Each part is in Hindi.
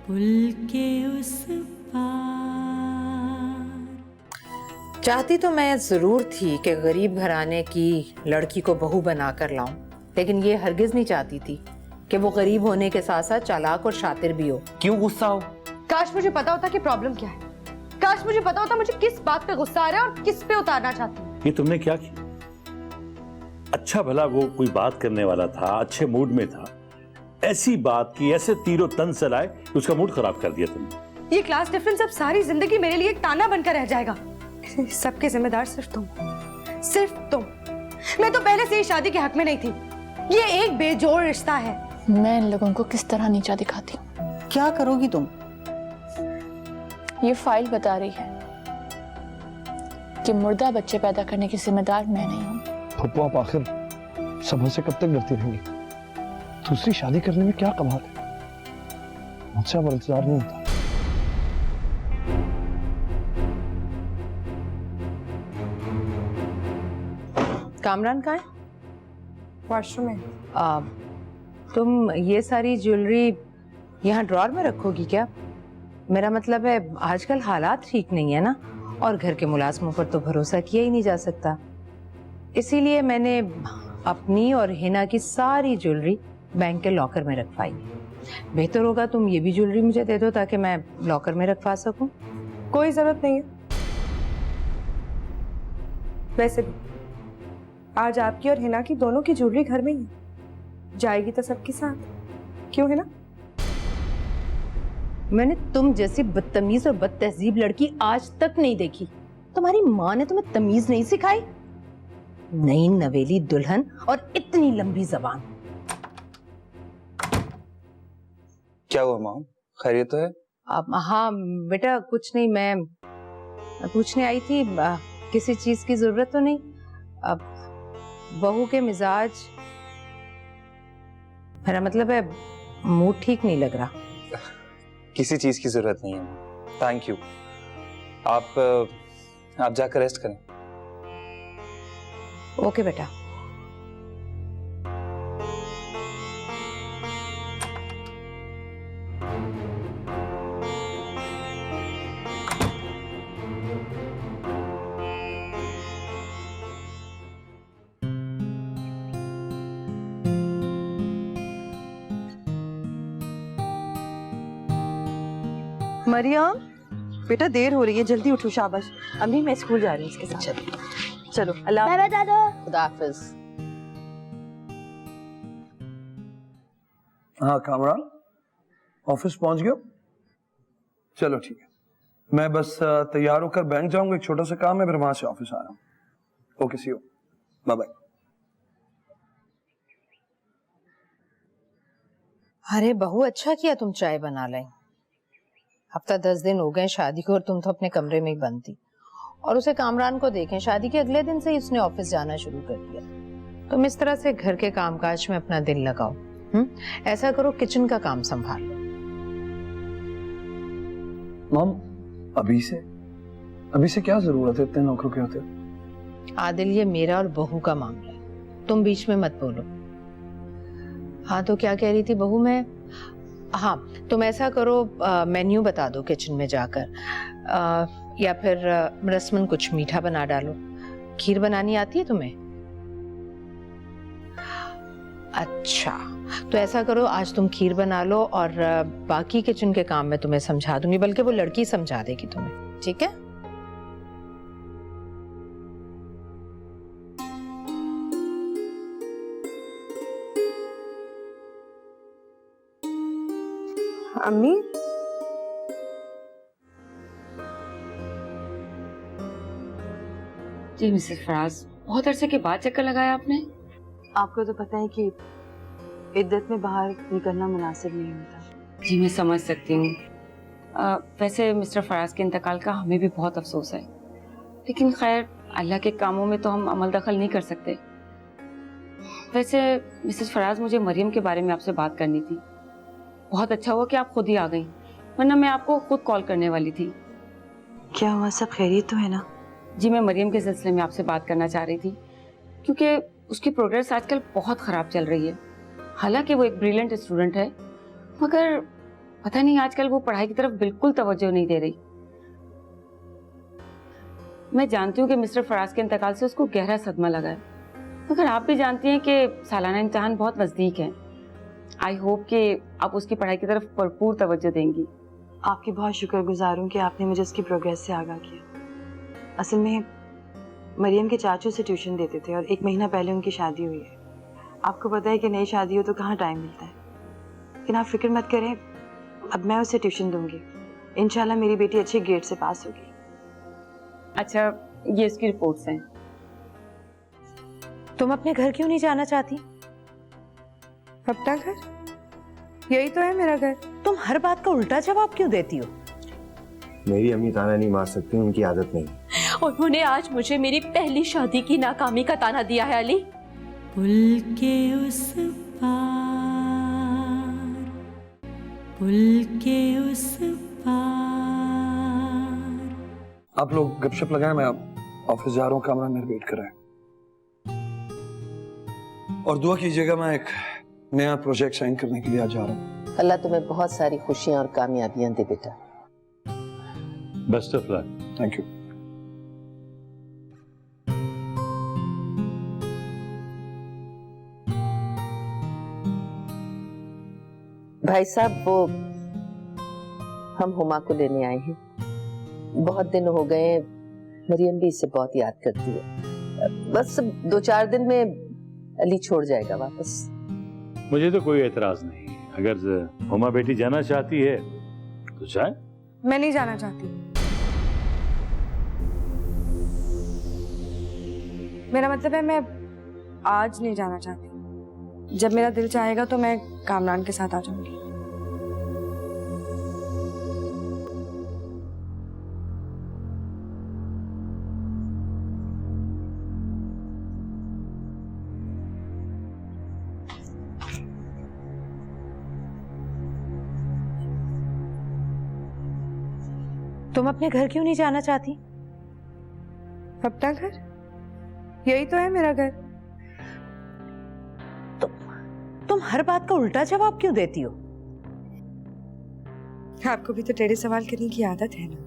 पुल के उस पार। चाहती तो मैं जरूर थी कि गरीब घराने की लड़की को बहू बनाकर लाऊं, लेकिन ये हरगिज नहीं चाहती थी कि वो गरीब होने के साथ साथ चालाक और शातिर भी हो। क्यों गुस्सा हो? काश मुझे पता होता कि प्रॉब्लम क्या है। काश मुझे पता होता मुझे किस बात पे गुस्सा आ रहा है और किस पे उतारना चाहती हूँ। ये तुमने क्या किया? अच्छा भला वो कोई बात करने वाला था, अच्छे मूड में था, ऐसी बात की, ऐसे तीरों तन चलाए कि उसका मूड खराब कर दिया तुमने। ये क्लास डिफरेंस अब सारी जिंदगी मेरे लिए एक ताना बनकर रह जाएगा। सबके जिम्मेदार सिर्फ तुम, सिर्फ तुम। मैं तो पहले से ही शादी के हक में नहीं थी। ये एक बेजोड़ रिश्ता है। मैं इन लोगों को किस तरह नीचा दिखाती हूँ। क्या करोगी तुम? ये फाइल बता रही है कि मुर्दा बच्चे पैदा करने की जिम्मेदार मैं नहीं हूँ। पप्पू आप आखिर समझ से कब तक डरती रहेंगी? दूसरी शादी करने में क्या कमाल है? मुझसे अब इंतजार नहीं होता। कामरान कहाँ है? वॉशरूम में। तुम ये सारी ज्वेलरी यहाँ ड्रॉर में रखोगी क्या? मेरा मतलब है आजकल हालात ठीक नहीं है ना, और घर के मुलाजमों पर तो भरोसा किया ही नहीं जा सकता। इसीलिए मैंने अपनी और हिना की सारी ज्वेलरी बैंक के लॉकर में रखवाई। बेहतर होगा तुम ये भी ज्वेलरी मुझे दे दो ताकि मैं लॉकर में रखवा सकूं। कोई जरूरत नहीं है। वैसे भी आज आपकी और हिना की दोनों की ज्वेलरी घर में ही है। जाएगी तो सबके साथ, क्यों है ना? मैंने तुम जैसी बदतमीज और बदतहजीब लड़की आज तक नहीं देखी। तुम्हारी माँ ने तुम्हें तमीज नहीं सिखाई? नई नवेली दुल्हन और इतनी लंबी जबान। क्या हुआ माँ, खैरियत तो है? हाँ बेटा कुछ नहीं, मैं पूछने आई थी किसी चीज की जरूरत तो नहीं? अब बहू के मिजाज, मेरा मतलब है मूड ठीक नहीं लग रहा। किसी चीज की जरूरत नहीं है, थैंक यू। आप जाकर रेस्ट करें। ओके बेटा। मरियम बेटा देर हो रही है, जल्दी उठो। शाबाश। अम्मी मैं स्कूल जा रही हूँ इसके साथ। चलो अल्लाह। मैं बता दो। खुदा हाफिज। हाँ कामरान, ऑफिस पहुंच गए? चलो ठीक है, मैं बस तैयार होकर बैंक जाऊंगा, एक छोटा सा काम है, फिर वहां से ऑफिस आ रहा हूँ। Okay see you, bye bye. अरे बहू अच्छा किया तुम चाय बना लाई। हफ्ता 10 दिन हो गए शादी को और तुम तो अपने कमरे में ही बंद थी। और उसे कामरान को देखें, शादी के अगले दिन से ही उसने ऑफिस जाना शुरू कर दिया। तुम इस तरह से घर के कामकाज में अपना दिल लगाओ। ऐसा करो किचन का काम संभाल लो। मम अभी से क्या जरूरत है इतने नौकरों के होते? आदिल ये मेरा और बहू का मामला है, तुम बीच में मत बोलो। हाँ तो क्या कह रही थी बहू? मैं हाँ तुम ऐसा करो मेन्यू बता दो किचन में जाकर, या फिर रस्मन कुछ मीठा बना डालो। खीर बनानी आती है तुम्हें? अच्छा तो ऐसा करो आज तुम खीर बना लो और बाकी किचन के काम मैं तुम्हें समझा दूंगी, बल्कि वो लड़की समझा देगी तुम्हें, ठीक है? अम्मी जी मिसेस फराज, बहुत अरसे के बाद चक्कर लगाया आपने। आपको तो पता है कि इद्दत में बाहर निकलना मुनासिब नहीं होता। जी मैं समझ सकती हूँ। वैसे मिस्टर फराज के इंतकाल का हमें भी बहुत अफसोस है, लेकिन खैर अल्लाह के कामों में तो हम अमल दखल नहीं कर सकते। वैसे मिसेस फराज, मुझे मरियम के बारे में आपसे बात करनी थी। बहुत अच्छा हुआ कि आप खुद ही आ गई, वरना मैं आपको खुद कॉल करने वाली थी। क्या हुआ, सब खैरियत तो है ना? जी मैं मरियम के सिलसिले में आपसे बात करना चाह रही थी, क्योंकि उसकी प्रोग्रेस आजकल बहुत ख़राब चल रही है। हालांकि वो एक ब्रिलियंट स्टूडेंट है, मगर पता नहीं आजकल वो पढ़ाई की तरफ बिल्कुल तवज्जो नहीं दे रही। मैं जानती हूँ कि मिस्टर फराज के इंतकाल से उसको गहरा सदमा लगा है, मगर आप भी जानती हैं कि सालाना इम्तिहान बहुत नजदीक है। आई होप कि आप उसकी पढ़ाई की तरफ भरपूर तवज्जो देंगी। आपकी बहुत शुक्रगुजार हूँ कि आपने मुझे उसकी प्रोग्रेस से आगाह किया। असल में मरियम के चाचू से ट्यूशन देते थे और 1 महीना पहले उनकी शादी हुई है। आपको पता है कि नई शादी हो तो कहाँ टाइम मिलता है, लेकिन आप फिक्र मत करें, अब मैं उसे ट्यूशन दूंगी। इंशाल्लाह मेरी बेटी अच्छे ग्रेड से पास होगी। अच्छा, ये इसकी रिपोर्ट्स हैं। तुम अपने घर क्यों नहीं जाना चाहती? अपना घर? यही तो है मेरा घर। तुम हर बात का उल्टा जवाब क्यों देती हो? मेरी अम्मी ताना नहीं मार सकती, उनकी आदत नहीं। उन्होंने आज मुझे मेरी पहली शादी की नाकामी का ताना दिया है अली। पुल के उस पार, पुल के उस पार। आप लोग गपशप लगाएं, मैं ऑफिस जा रहा हूँ, कामरान मेरे वेट कर रहा है। और दुआ कीजिएगा, मैं एक नया प्रोजेक्ट साइन करने के लिए आज जा रहा हूँ। अल्लाह तुम्हें बहुत सारी खुशियां और कामयाबियां दे बेटा। Best of luck. Thank you. भाई साहब, वो हम हुमा को लेने आए हैं। बहुत दिन हो गए, मरियम भी इससे बहुत याद करती है। बस 2-4 दिन में अली छोड़ जाएगा वापस। मुझे तो कोई एतराज नहीं, अगर हुमा बेटी जाना चाहती है तो जाए। मैं नहीं जाना चाहती। मेरा मतलब है, मैं आज नहीं जाना चाहती। जब मेरा दिल चाहेगा तो मैं कामरान के साथ आ जाऊंगी। तुम अपने घर क्यों नहीं जाना चाहती? अपना घर? यही तो है मेरा घर। तुम हर बात का उल्टा जवाब क्यों देती हो? आपको भी तो टेढ़े सवाल करने की आदत है ना।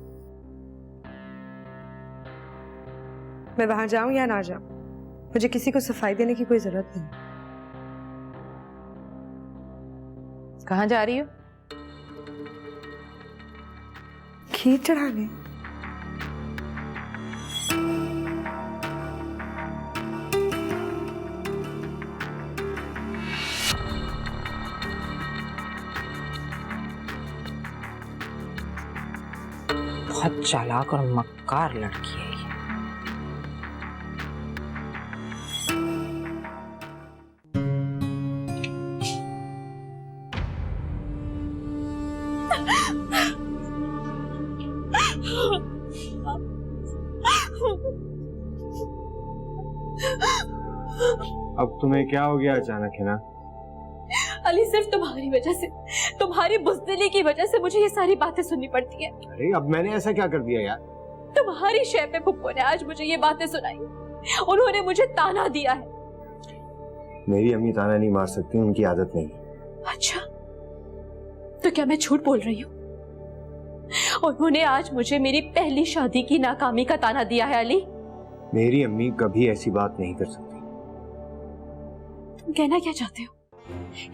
मैं वहां जाऊं या ना जाऊं, मुझे किसी को सफाई देने की कोई जरूरत नहीं। कहाँ जा रही हो? खीर चढ़ाने। बहुत चालाक और मक्कार लड़की है ये। अब तुम्हें क्या हो गया अचानक, है ना? अली, सिर्फ तुम्हारी वजह से, तुम्हारी बुज़दिली की वजह से मुझे ये सारी बातें सुननी पड़ती है। अरे अब मैंने ऐसा क्या कर दिया यार? तुम्हारी शय पे फुप्पो ने आज मुझे ये बातें सुनाई। उन्होंने मुझे ताना दिया है। मेरी अम्मी ताना नहीं मार सकती, उनकी आदत नहीं। अच्छा, तो क्या मैं झूठ बोल रही हूँ? उन्होंने आज मुझे मेरी पहली शादी की नाकामी का ताना दिया है अली। मेरी अम्मी कभी ऐसी बात नहीं कर सकती। तुम कहना क्या चाहते हो?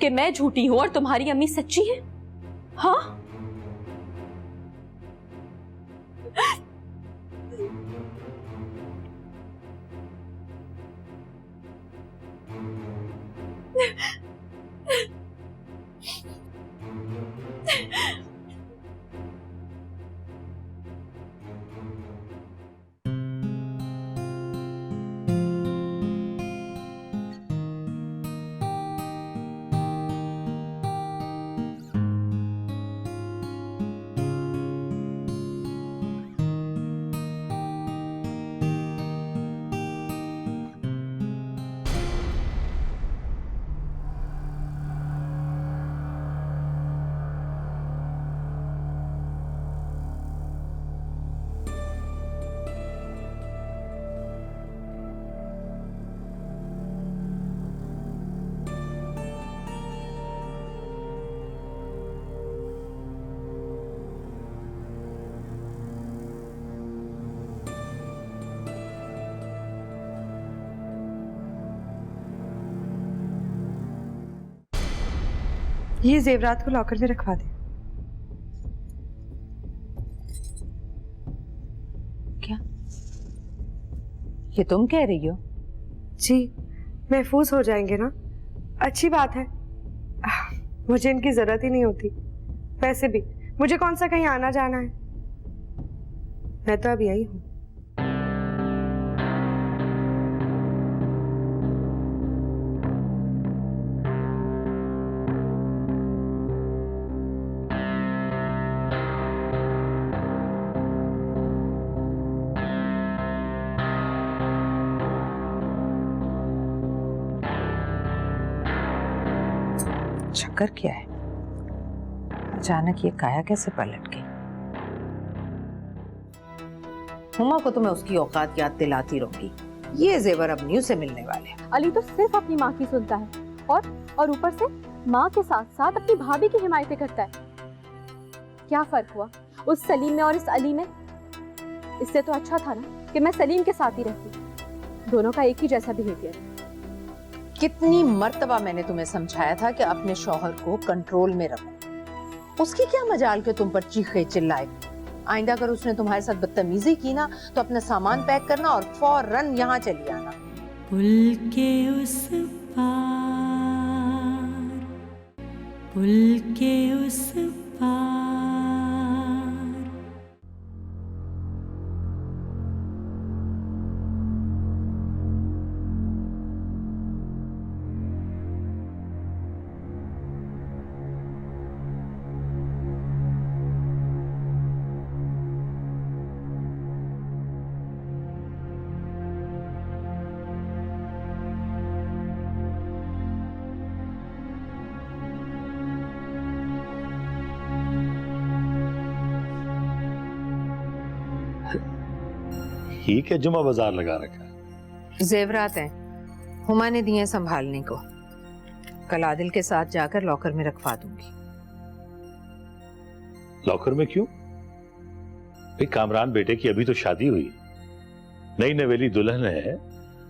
कि मैं झूठी हूं और तुम्हारी अम्मी सच्ची है? हाँ? ये जेवरात को लॉकर में रखवा दे। क्या ये तुम कह रही हो? जी, महफूज हो जाएंगे ना, अच्छी बात है। मुझे इनकी जरूरत ही नहीं होती। वैसे भी मुझे कौन सा कहीं आना जाना है, मैं तो अब यही हूँ। चक्कर क्या है? अचानक ये काया कैसे पलट गई? हुमा को तो मैं उसकी औकात याद दिलाती रहूंगी। ये जेवर अब न्यू से मिलने वाले। अली तो सिर्फ अपनी माँ की सुनता है और ऊपर से माँ के साथ साथ अपनी भाभी की हिमायतें करता है। क्या फर्क हुआ उस सलीम में और इस अली में? इससे तो अच्छा था ना कि मैं सलीम के साथ ही रहती। दोनों का एक ही जैसा बिहेवियर है। कितनी मर्तबा मैंने तुम्हें समझाया था कि अपने शौहर को कंट्रोल में रखो। उसकी क्या मजाल के तुम पर चीखे चिल्लाए। आइंदा अगर उसने तुम्हारे साथ बदतमीजी की ना तो अपना सामान पैक करना और फौरन यहाँ चली आना। पुल के उस पार, पुल के उस पार। ठीक है, जुमा बाजार लगा रखा है। जेवरात हैं, हुमा ने दिए संभालने को। कल आदिल के साथ जाकर लॉकर में रखवा दूंगी। लॉकर में क्यों? भाई कामरान बेटे की अभी तो शादी हुई, नई नवेली दुल्हन है,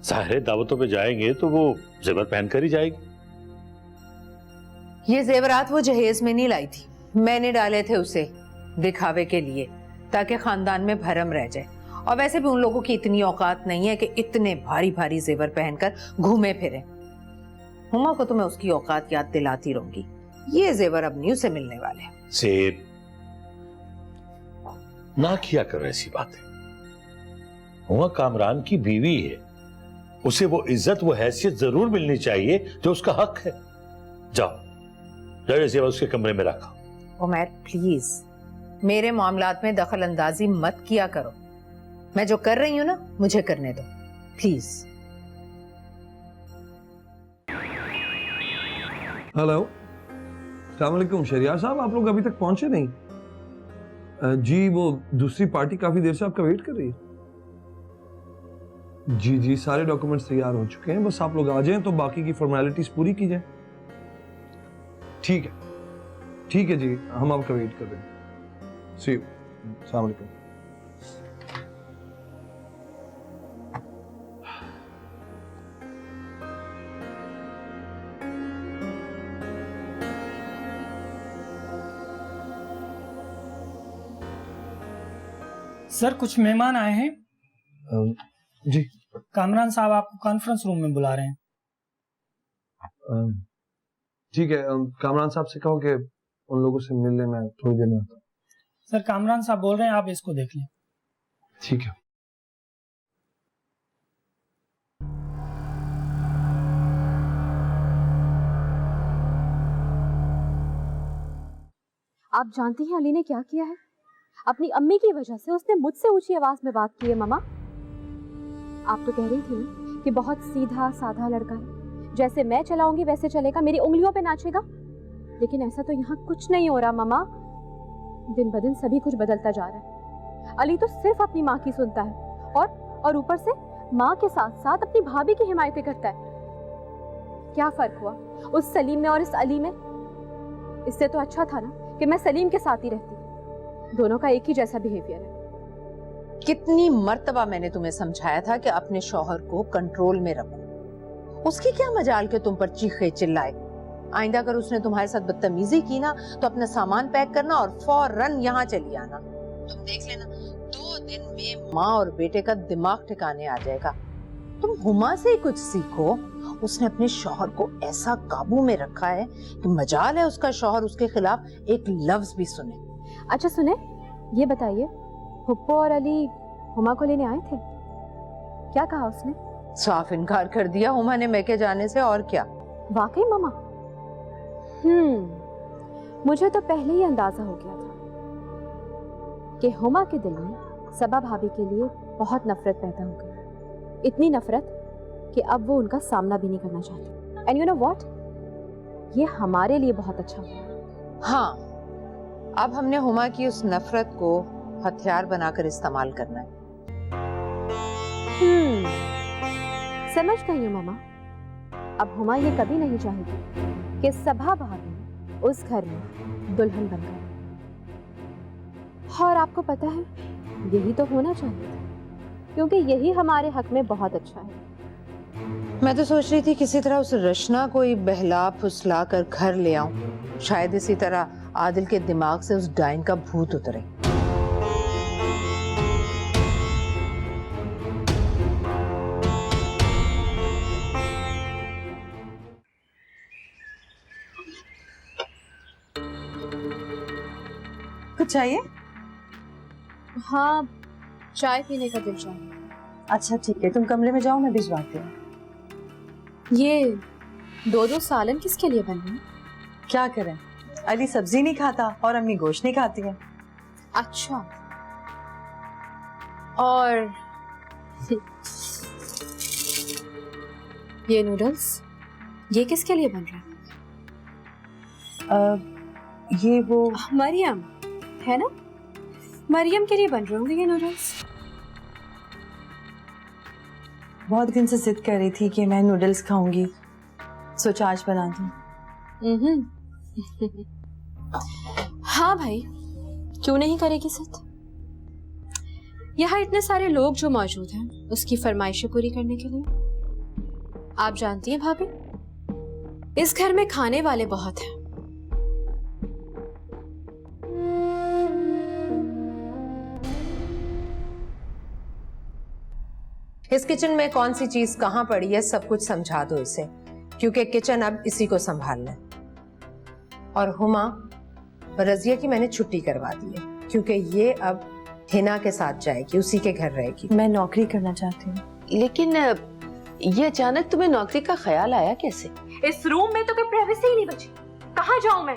सारे दावतों पे जाएंगे तो वो जेवर पहनकर ही जाएगी। ये जेवरात वो जहेज में नहीं लाई थी, मैंने डाले थे उसे दिखावे के लिए, ताकि खानदान में भरम रह जाए। और वैसे भी उन लोगों की इतनी औकात नहीं है कि इतने भारी भारी जेवर पहनकर घूमे फिरे। हुमा को तो मैं उसकी औकात याद दिलाती रहूंगी। ये जेवर अब न्यू से मिलने वाले हैं। सेब ना किया करो ऐसी बातें। हुआ कामरान की बीवी है, उसे वो इज्जत वो हैसियत जरूर मिलनी चाहिए जो उसका हक है। जाओ जाओ, ये जेवर उसके कमरे में रखा। उमर प्लीज मेरे मामलात में दखल अंदाजी मत किया करो। मैं जो कर रही हूं ना मुझे करने दो प्लीज। हेलो, अस्सलाम वालेकुम। शरियार साहब, आप लोग अभी तक पहुंचे नहीं? जी, वो दूसरी पार्टी काफी देर से आपका वेट कर रही है। जी जी, सारे डॉक्यूमेंट्स तैयार हो चुके हैं, बस आप लोग आ जाएं तो बाकी की फॉर्मेलिटीज पूरी की जाए। ठीक है जी, हम आपका वेट कर रहे हैं। सी यू। अस्सलाम वालेकुम। सर, कुछ मेहमान आए हैं। जी, कामरान साहब आपको कॉन्फ्रेंस रूम में बुला रहे हैं। ठीक है, कामरान साहब से कहो कि उन लोगों से मिलने में थोड़ी देर में आता हूं। सर, कामरान साहब बोल रहे हैं आप इसको देख लें। ठीक है। आप जानती हैं अली ने क्या किया है? अपनी अम्मी की वजह से उसने मुझसे ऊंची आवाज में बात की है। मामा, आप तो कह रही थी ना कि बहुत सीधा साधा लड़का है, जैसे मैं चलाऊंगी वैसे चलेगा, मेरी उंगलियों पे नाचेगा। लेकिन ऐसा तो यहाँ कुछ नहीं हो रहा मामा। दिन ब दिन सभी कुछ बदलता जा रहा है। अली तो सिर्फ अपनी माँ की सुनता है और ऊपर से माँ के साथ साथ अपनी भाभी की हिमायतें करता है। क्या फर्क हुआ उस सलीम में और इस अली में? इससे तो अच्छा था ना कि मैं सलीम के साथ ही रहती। दोनों का एक ही जैसा बिहेवियर है। कितनी मर्तबा मैंने तुम्हें समझाया था कि अपने शौहर को कंट्रोल में रखो। उसकी क्या मजाल के तुम पर चीखे चिल्लाए। आइंदा अगर उसने तुम्हारे साथ बदतमीजी की ना तो अपना सामान पैक करना और फौरन यहाँ चली आना। तुम देख लेना 2 दिन में माँ और बेटे का दिमाग ठिकाने आ जाएगा। तुम हुमा से ही कुछ सीखो। उसने अपने शौहर को ऐसा काबू में रखा है कि मजाल है उसका शौहर उसके खिलाफ एक लफ्ज भी सुने। अच्छा सुने, ये बताइए, हुप्पो और अली हुमा को लेने आए थे, क्या कहा उसने? साफ इनकार कर दिया हुमा ने मैके जाने से, और क्या। वाकई मामा? मुझे तो पहले ही अंदाजा हो गया था कि हुमा के दिल में सबा भाभी के लिए बहुत नफरत पैदा हो गई। इतनी नफरत कि अब वो उनका सामना भी नहीं करना चाहती। एंड यू नो व्हाट, ये हमारे लिए बहुत अच्छा हुआ। हाँ, अब हमने हुमा की उस नफरत को हथियार बनाकर इस्तेमाल करना है। समझ गई हूँ मामा। अब हुमा ये कभी नहीं चाहेगी कि सबा भाभी उस घर में दुल्हन बन गई। और आपको पता है, यही तो होना चाहिए था, क्योंकि यही हमारे हक में बहुत अच्छा है। मैं तो सोच रही थी किसी तरह उस रशना को ही बहला फुसला कर घर ले आऊं, शायद इसी तरह आदिल के दिमाग से उस डाइन का भूत उतरे। कुछ चाहिए? हाँ, चाय पीने का दिल चाहिए। अच्छा ठीक है, तुम कमरे में जाओ, मैं भिजवाती हूँ। ये 2-2 सालन किसके लिए बन रही? क्या करें, अली सब्जी नहीं खाता और अम्मी गोश्त नहीं खाती है। अच्छा, और ये नूडल्स, ये किसके लिए बन रहे हैं? ये वो मरियम है ना, मरियम के लिए बन रहे होंगे ये नूडल्स। बहुत दिन से जिद कर रही थी कि मैं नूडल्स खाऊंगी, सोचा आज बना दूं। हाँ भाई, क्यों नहीं करेगी जिद। यहाँ इतने सारे लोग जो मौजूद हैं उसकी फरमाइशें पूरी करने के लिए। आप जानती हैं भाभी, इस घर में खाने वाले बहुत हैं। इस किचन में कौन सी चीज कहाँ पड़ी है सब कुछ समझा दो इसे, क्योंकि किचन अब इसी को संभालना है। और हुमा, रजिया की मैंने छुट्टी करवा दी है, क्योंकि ये अब हिना के साथ जाएगी, उसी के घर रहेगी। मैं नौकरी करना चाहती हूँ। लेकिन ये अचानक तुम्हें नौकरी का ख्याल आया कैसे? इस रूम में तो कोई प्राइवेसी ही नहीं बची, कहाँ जाऊं मैं?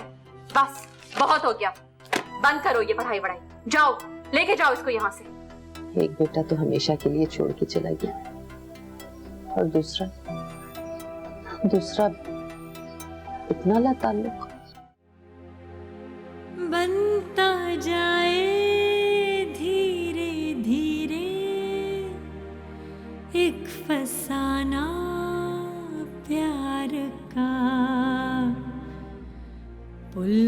बस बहुत हो गया, बंद करो ये पढ़ाई वढ़ाई, जाओ लेके जाओ इसको यहाँ से। एक बेटा तो हमेशा के लिए छोड़ के चला गया, और दूसरा इतना लाताल्लुक। बनता जाए धीरे धीरे एक फसाना प्यार का, पुल